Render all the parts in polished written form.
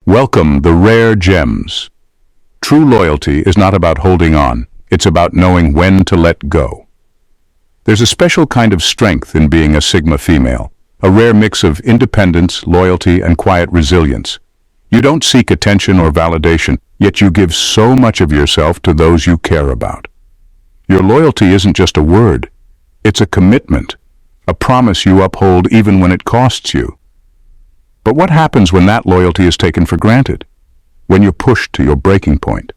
Welcome the rare gems. True loyalty is not about holding on, it's about knowing when to let go. There's a special kind of strength in being a Sigma female, a rare mix of independence, loyalty, and quiet resilience. You don't seek attention or validation, yet you give so much of yourself to those you care about. Your loyalty isn't just a word, it's a commitment, a promise you uphold even when it costs you. But what happens when that loyalty is taken for granted? When you're pushed to your breaking point?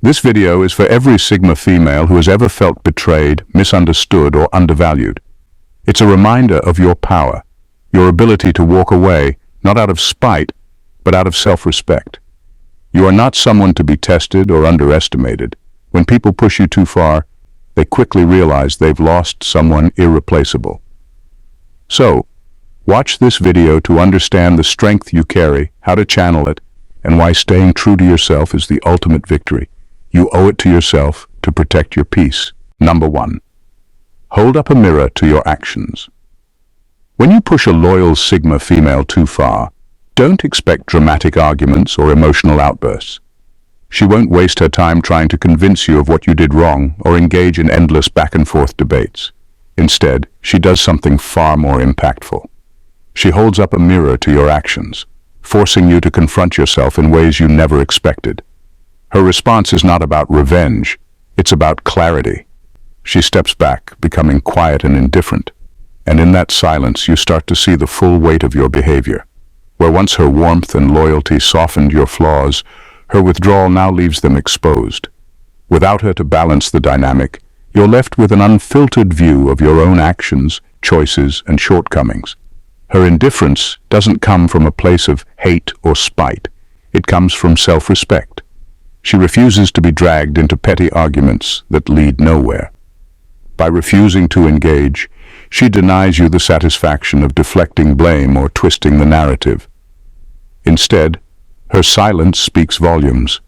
This video is for every Sigma female who has ever felt betrayed, misunderstood, or undervalued. It's a reminder of your power, your ability to walk away, not out of spite, but out of self-respect. You are not someone to be tested or underestimated. When people push you too far, they quickly realize they've lost someone irreplaceable. So, watch this video to understand the strength you carry, how to channel it, and why staying true to yourself is the ultimate victory. You owe it to yourself to protect your peace. Number 1. Hold up a mirror to your actions. When you push a loyal Sigma female too far, don't expect dramatic arguments or emotional outbursts. She won't waste her time trying to convince you of what you did wrong or engage in endless back-and-forth debates. Instead, she does something far more impactful. She holds up a mirror to your actions, forcing you to confront yourself in ways you never expected. Her response is not about revenge, it's about clarity. She steps back, becoming quiet and indifferent, and in that silence you start to see the full weight of your behavior. Where once her warmth and loyalty softened your flaws, her withdrawal now leaves them exposed. Without her to balance the dynamic, you're left with an unfiltered view of your own actions, choices, and shortcomings. Her indifference doesn't come from a place of hate or spite. It comes from self-respect. She refuses to be dragged into petty arguments that lead nowhere. By refusing to engage, she denies you the satisfaction of deflecting blame or twisting the narrative. Instead, her silence speaks volumes.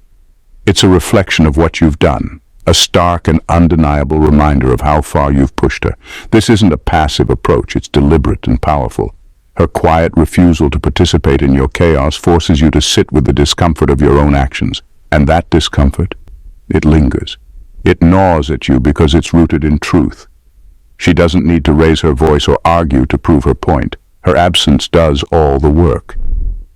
It's a reflection of what you've done, a stark and undeniable reminder of how far you've pushed her. This isn't a passive approach, it's deliberate and powerful. Her quiet refusal to participate in your chaos forces you to sit with the discomfort of your own actions. And that discomfort, it lingers. It gnaws at you because it's rooted in truth. She doesn't need to raise her voice or argue to prove her point. Her absence does all the work.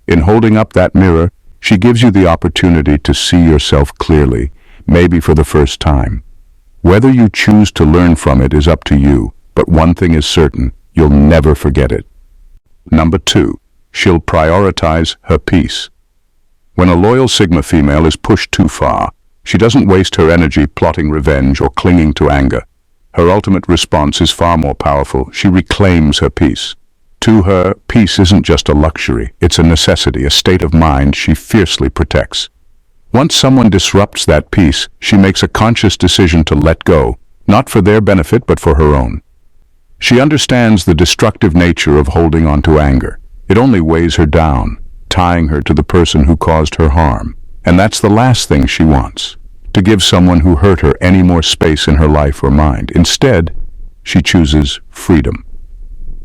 In holding up that mirror, she gives you the opportunity to see yourself clearly, maybe for the first time. Whether you choose to learn from it is up to you, but one thing is certain, you'll never forget it. Number 2, she'll prioritize her peace. When a loyal Sigma female is pushed too far, she doesn't waste her energy plotting revenge or clinging to anger. Her ultimate response is far more powerful. She reclaims her peace. To her, peace isn't just a luxury, it's a necessity, a state of mind she fiercely protects. Once someone disrupts that peace, she makes a conscious decision to let go, not for their benefit but for her own. She understands the destructive nature of holding on to anger. It only weighs her down, tying her to the person who caused her harm. And that's the last thing she wants, to give someone who hurt her any more space in her life or mind. Instead, she chooses freedom.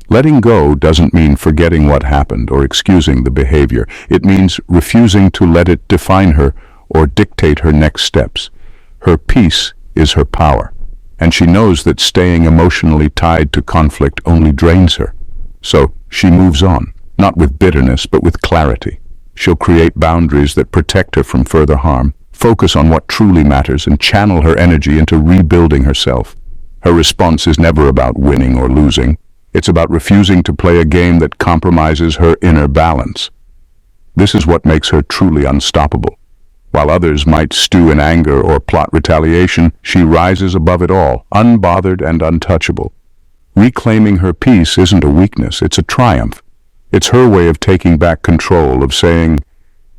Letting go doesn't mean forgetting what happened or excusing the behavior. It means refusing to let it define her or dictate her next steps. Her peace is her power, and she knows that staying emotionally tied to conflict only drains her. So she moves on, not with bitterness but with clarity. She'll create boundaries that protect her from further harm, focus on what truly matters, and channel her energy into rebuilding herself. Her response is never about winning or losing. It's about refusing to play a game that compromises her inner balance. This is what makes her truly unstoppable. While others might stew in anger or plot retaliation, she rises above it all, unbothered and untouchable. Reclaiming her peace isn't a weakness, it's a triumph. It's her way of taking back control, of saying,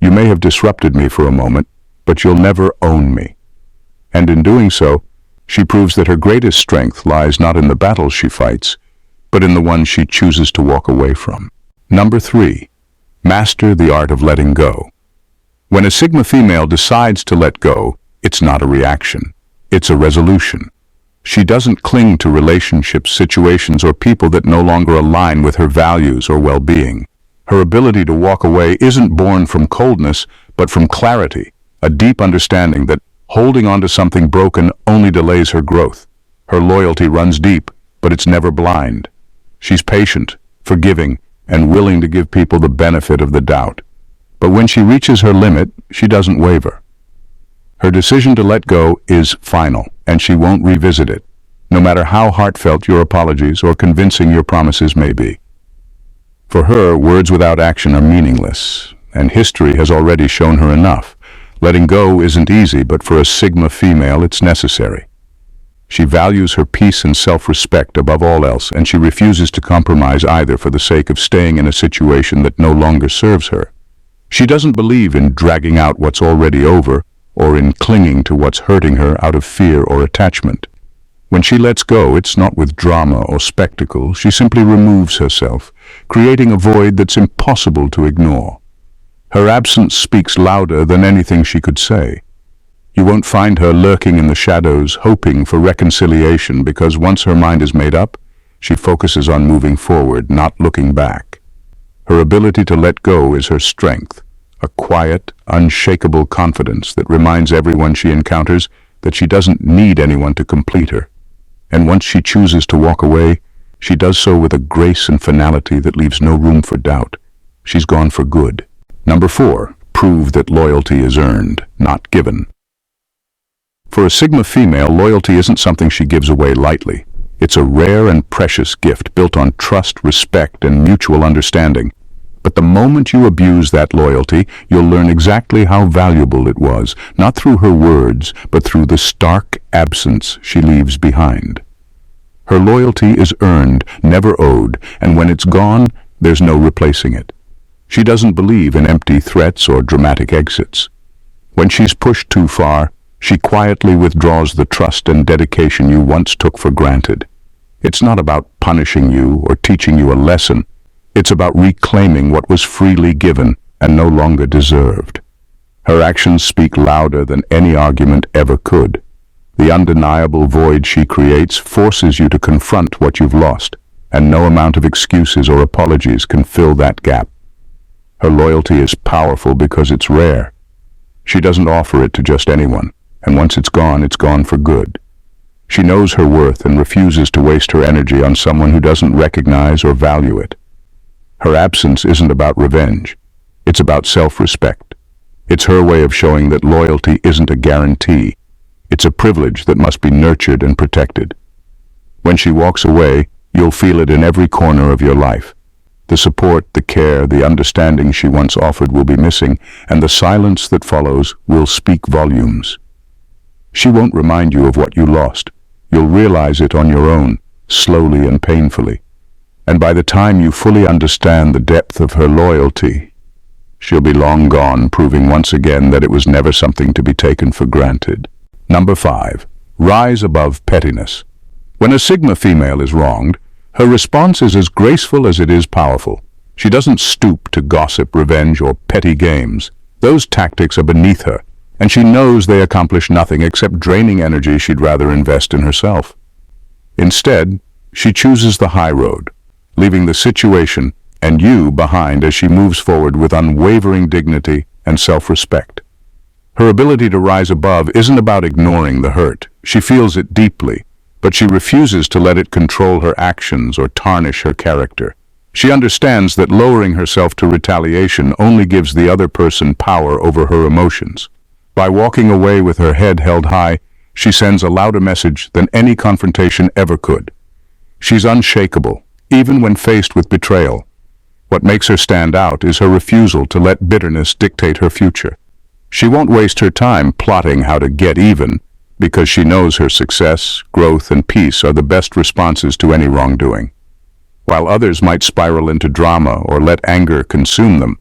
"You may have disrupted me for a moment, but you'll never own me." And in doing so, she proves that her greatest strength lies not in the battles she fights, but in the ones she chooses to walk away from. Number 3, master the art of letting go. When a Sigma female decides to let go, it's not a reaction, it's a resolution. She doesn't cling to relationships, situations, or people that no longer align with her values or well-being. Her ability to walk away isn't born from coldness, but from clarity, a deep understanding that holding on to something broken only delays her growth. Her loyalty runs deep, but it's never blind. She's patient, forgiving, and willing to give people the benefit of the doubt. But when she reaches her limit, she doesn't waver. Her decision to let go is final, and she won't revisit it, no matter how heartfelt your apologies or convincing your promises may be. For her, words without action are meaningless, and history has already shown her enough. Letting go isn't easy, but for a Sigma female, it's necessary. She values her peace and self-respect above all else, and she refuses to compromise either for the sake of staying in a situation that no longer serves her. She doesn't believe in dragging out what's already over, or in clinging to what's hurting her out of fear or attachment. When she lets go, it's not with drama or spectacle. She simply removes herself, creating a void that's impossible to ignore. Her absence speaks louder than anything she could say. You won't find her lurking in the shadows, hoping for reconciliation, because once her mind is made up, she focuses on moving forward, not looking back. Her ability to let go is her strength, a quiet, unshakable confidence that reminds everyone she encounters that she doesn't need anyone to complete her. And once she chooses to walk away, she does so with a grace and finality that leaves no room for doubt. She's gone for good. Number 4, prove that loyalty is earned, not given. For a Sigma female, loyalty isn't something she gives away lightly. It's a rare and precious gift built on trust, respect, and mutual understanding. But the moment you abuse that loyalty, you'll learn exactly how valuable it was, not through her words, but through the stark absence she leaves behind. Her loyalty is earned, never owed, and when it's gone, there's no replacing it. She doesn't believe in empty threats or dramatic exits. When she's pushed too far, she quietly withdraws the trust and dedication you once took for granted. It's not about punishing you or teaching you a lesson. It's about reclaiming what was freely given and no longer deserved. Her actions speak louder than any argument ever could. The undeniable void she creates forces you to confront what you've lost, and no amount of excuses or apologies can fill that gap. Her loyalty is powerful because it's rare. She doesn't offer it to just anyone, and once it's gone for good. She knows her worth and refuses to waste her energy on someone who doesn't recognize or value it. Her absence isn't about revenge. It's about self-respect. It's her way of showing that loyalty isn't a guarantee. It's a privilege that must be nurtured and protected. When she walks away, you'll feel it in every corner of your life. The support, the care, the understanding she once offered will be missing, and the silence that follows will speak volumes. She won't remind you of what you lost. You'll realize it on your own, slowly and painfully. And by the time you fully understand the depth of her loyalty, she'll be long gone, proving once again that it was never something to be taken for granted. Number 5, rise above pettiness. When a Sigma female is wronged, her response is as graceful as it is powerful. She doesn't stoop to gossip, revenge, or petty games. Those tactics are beneath her, and she knows they accomplish nothing except draining energy she'd rather invest in herself. Instead, she chooses the high road, leaving the situation and you behind as she moves forward with unwavering dignity and self-respect. Her ability to rise above isn't about ignoring the hurt. She feels it deeply, but she refuses to let it control her actions or tarnish her character. She understands that lowering herself to retaliation only gives the other person power over her emotions. By walking away with her head held high, she sends a louder message than any confrontation ever could. She's unshakable, even when faced with betrayal. What makes her stand out is her refusal to let bitterness dictate her future. She won't waste her time plotting how to get even, because she knows her success, growth, and peace are the best responses to any wrongdoing. While others might spiral into drama or let anger consume them,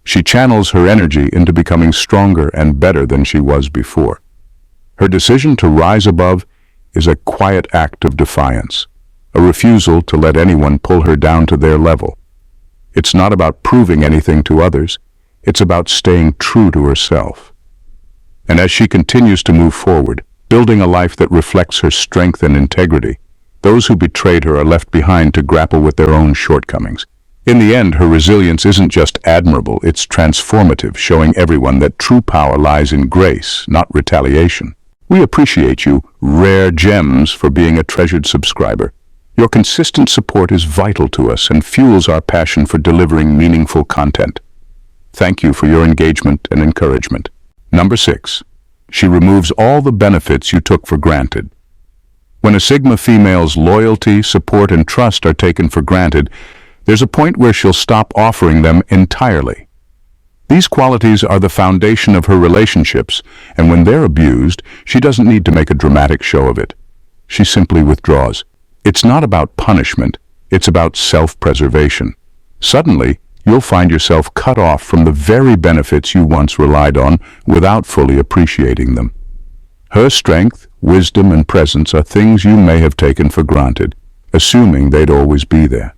she channels her energy into becoming stronger and better than she was before. Her decision to rise above is a quiet act of defiance, a refusal to let anyone pull her down to their level. It's not about proving anything to others, it's about staying true to herself. And as she continues to move forward, building a life that reflects her strength and integrity, those who betrayed her are left behind to grapple with their own shortcomings. In the end, her resilience isn't just admirable, it's transformative, showing everyone that true power lies in grace, not retaliation. We appreciate you, Rare Gems, for being a treasured subscriber. Your consistent support is vital to us and fuels our passion for delivering meaningful content. Thank you for your engagement and encouragement. Number 6. She removes all the benefits you took for granted. When a Sigma female's loyalty, support, and trust are taken for granted, there's a point where she'll stop offering them entirely. These qualities are the foundation of her relationships, and when they're abused, she doesn't need to make a dramatic show of it. She simply withdraws. It's not about punishment, it's about self-preservation. Suddenly, you'll find yourself cut off from the very benefits you once relied on without fully appreciating them. Her strength, wisdom, and presence are things you may have taken for granted, assuming they'd always be there.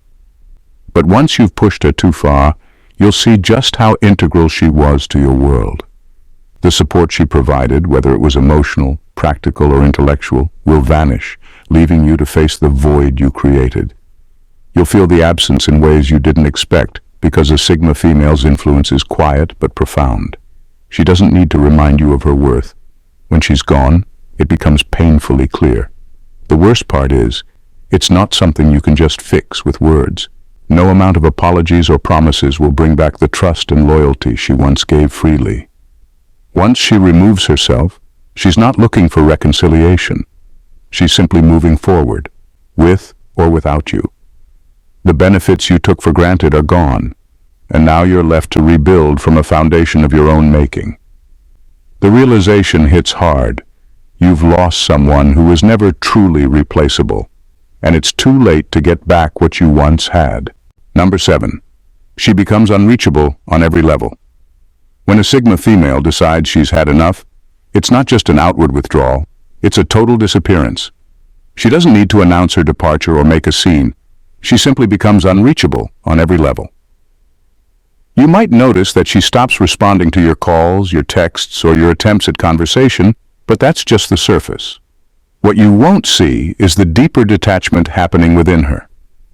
But once you've pushed her too far, you'll see just how integral she was to your world. The support she provided, whether it was emotional, practical, or intellectual, will vanish, leaving you to face the void you created. You'll feel the absence in ways you didn't expect, because a Sigma female's influence is quiet but profound. She doesn't need to remind you of her worth. When she's gone, it becomes painfully clear. The worst part is, it's not something you can just fix with words. No amount of apologies or promises will bring back the trust and loyalty she once gave freely. Once she removes herself, she's not looking for reconciliation. She's simply moving forward, with or without you. The benefits you took for granted are gone, and now you're left to rebuild from a foundation of your own making. The realization hits hard. You've lost someone who was never truly replaceable, and it's too late to get back what you once had. Number 7. She becomes unreachable on every level. When a Sigma female decides she's had enough, it's not just an outward withdrawal, it's a total disappearance. She doesn't need to announce her departure or make a scene. She simply becomes unreachable on every level. You might notice that she stops responding to your calls, your texts, or your attempts at conversation, but that's just the surface. What you won't see is the deeper detachment happening within her.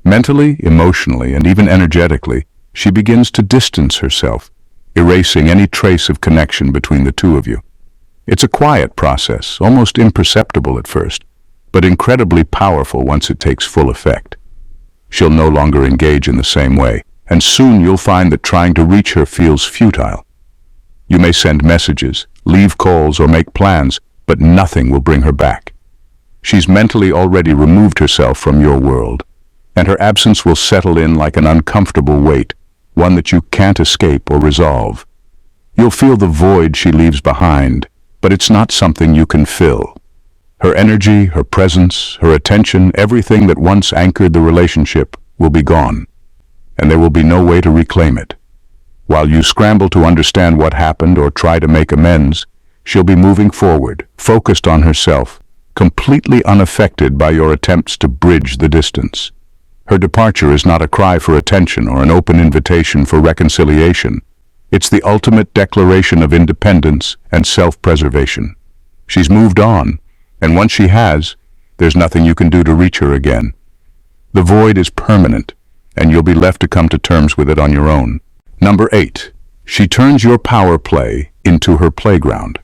Mentally, emotionally, and even energetically, she begins to distance herself, erasing any trace of connection between the two of you. It's a quiet process, almost imperceptible at first, but incredibly powerful once it takes full effect. She'll no longer engage in the same way, and soon you'll find that trying to reach her feels futile. You may send messages, leave calls, or make plans, but nothing will bring her back. She's mentally already removed herself from your world, and her absence will settle in like an uncomfortable weight, one that you can't escape or resolve. You'll feel the void she leaves behind, but it's not something you can fill. Her energy, her presence, her attention, everything that once anchored the relationship will be gone, and there will be no way to reclaim it. While you scramble to understand what happened or try to make amends, she'll be moving forward, focused on herself, completely unaffected by your attempts to bridge the distance. Her departure is not a cry for attention or an open invitation for reconciliation. It's the ultimate declaration of independence and self-preservation. She's moved on, and once she has, there's nothing you can do to reach her again. The void is permanent, and you'll be left to come to terms with it on your own. Number 8. She turns your power play into her playground.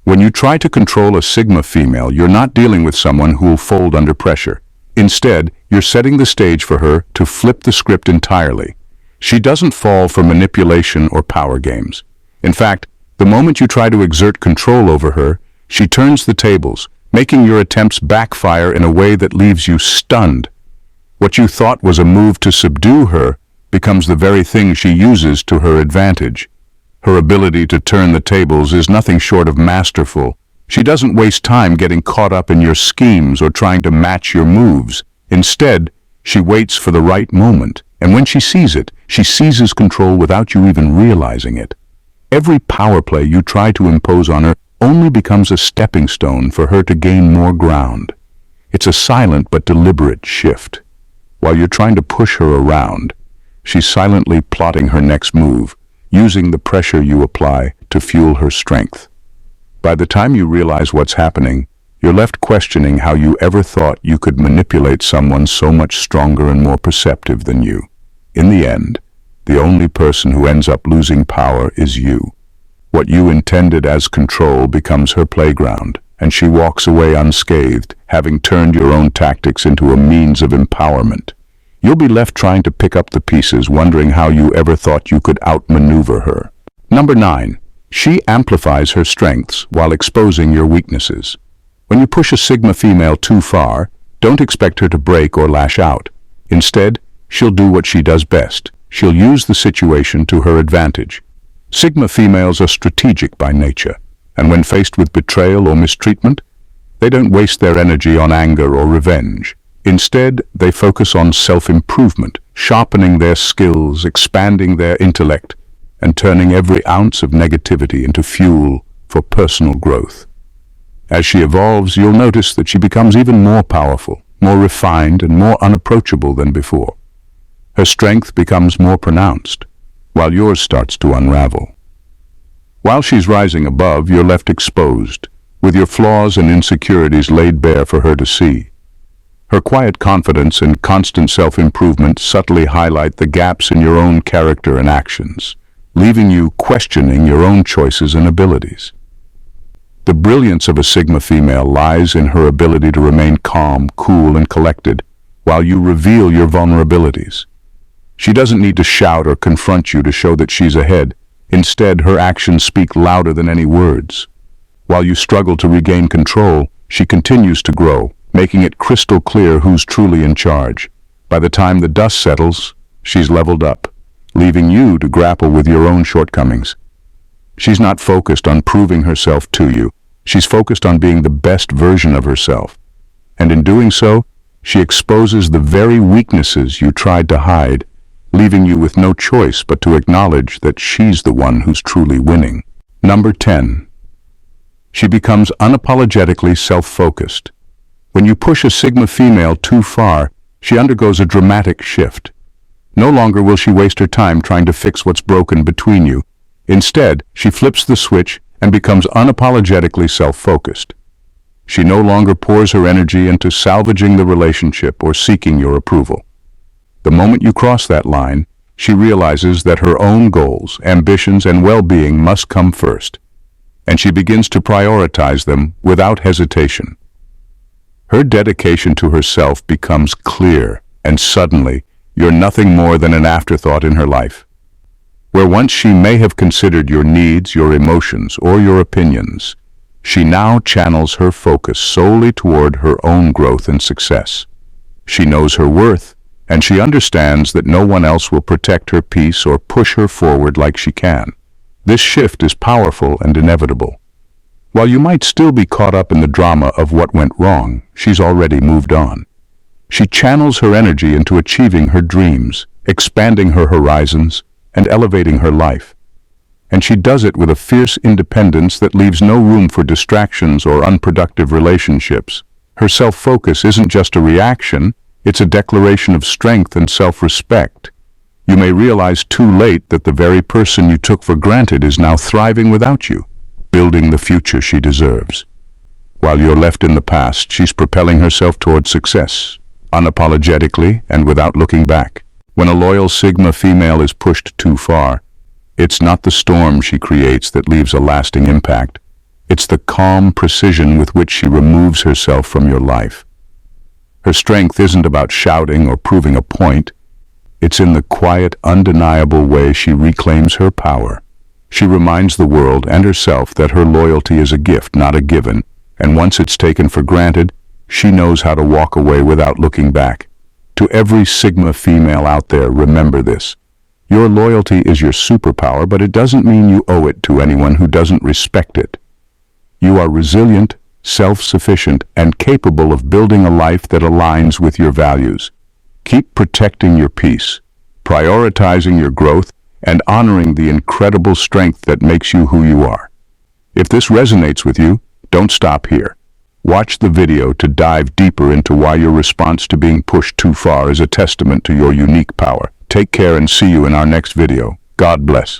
When you try to control a Sigma female, you're not dealing with someone who'll fold under pressure. Instead, you're setting the stage for her to flip the script entirely. She doesn't fall for manipulation or power games. In fact, the moment you try to exert control over her, she turns the tables, making your attempts backfire in a way that leaves you stunned. What you thought was a move to subdue her becomes the very thing she uses to her advantage. Her ability to turn the tables is nothing short of masterful. She doesn't waste time getting caught up in your schemes or trying to match your moves. Instead, she waits for the right moment, and when she sees it, she seizes control without you even realizing it. Every power play you try to impose on her only becomes a stepping stone for her to gain more ground. It's a silent but deliberate shift. While you're trying to push her around, she's silently plotting her next move, using the pressure you apply to fuel her strength. By the time you realize what's happening, you're left questioning how you ever thought you could manipulate someone so much stronger and more perceptive than you. In the end, the only person who ends up losing power is you. What you intended as control becomes her playground, and she walks away unscathed, having turned your own tactics into a means of empowerment. You'll be left trying to pick up the pieces, wondering how you ever thought you could outmaneuver her. Number 9. She amplifies her strengths while exposing your weaknesses. When you push a Sigma female too far, don't expect her to break or lash out. Instead, she'll do what she does best. She'll use the situation to her advantage. Sigma females are strategic by nature, and when faced with betrayal or mistreatment, they don't waste their energy on anger or revenge. Instead, they focus on self-improvement, sharpening their skills, expanding their intellect, and turning every ounce of negativity into fuel for personal growth. As she evolves, you'll notice that she becomes even more powerful, more refined, and more unapproachable than before. Her strength becomes more pronounced, while yours starts to unravel. While she's rising above, you're left exposed, with your flaws and insecurities laid bare for her to see. Her quiet confidence and constant self-improvement subtly highlight the gaps in your own character and actions, leaving you questioning your own choices and abilities. The brilliance of a Sigma female lies in her ability to remain calm, cool, and collected while you reveal your vulnerabilities. She doesn't need to shout or confront you to show that she's ahead. Instead, her actions speak louder than any words. While you struggle to regain control, she continues to grow, making it crystal clear who's truly in charge. By the time the dust settles, she's leveled up, leaving you to grapple with your own shortcomings. She's not focused on proving herself to you. She's focused on being the best version of herself. And in doing so, she exposes the very weaknesses you tried to hide, leaving you with no choice but to acknowledge that she's the one who's truly winning. Number 10. She becomes unapologetically self-focused. When you push a Sigma female too far, she undergoes a dramatic shift. No longer will she waste her time trying to fix what's broken between you. Instead, she flips the switch and becomes unapologetically self-focused. She no longer pours her energy into salvaging the relationship or seeking your approval. The moment you cross that line, she realizes that her own goals, ambitions, and well-being must come first, and she begins to prioritize them without hesitation. Her dedication to herself becomes clear, and suddenly, you're nothing more than an afterthought in her life. Where once she may have considered your needs, your emotions, or your opinions, she now channels her focus solely toward her own growth and success. She knows her worth, and she understands that no one else will protect her peace or push her forward like she can. This shift is powerful and inevitable. While you might still be caught up in the drama of what went wrong, she's already moved on. She channels her energy into achieving her dreams, expanding her horizons, and elevating her life. And she does it with a fierce independence that leaves no room for distractions or unproductive relationships. Her self-focus isn't just a reaction, it's a declaration of strength and self-respect. You may realize too late that the very person you took for granted is now thriving without you, building the future she deserves. While you're left in the past, she's propelling herself toward success, unapologetically and without looking back. When a loyal Sigma female is pushed too far, it's not the storm she creates that leaves a lasting impact. It's the calm precision with which she removes herself from your life. Her strength isn't about shouting or proving a point. It's in the quiet, undeniable way she reclaims her power. She reminds the world and herself that her loyalty is a gift, not a given, and once it's taken for granted, she knows how to walk away without looking back. To every Sigma female out there, remember this. Your loyalty is your superpower, but it doesn't mean you owe it to anyone who doesn't respect it. You are resilient, self-sufficient, and capable of building a life that aligns with your values. Keep protecting your peace, prioritizing your growth, and honoring the incredible strength that makes you who you are. If this resonates with you, don't stop here. Watch the video to dive deeper into why your response to being pushed too far is a testament to your unique power. Take care and see you in our next video. God bless.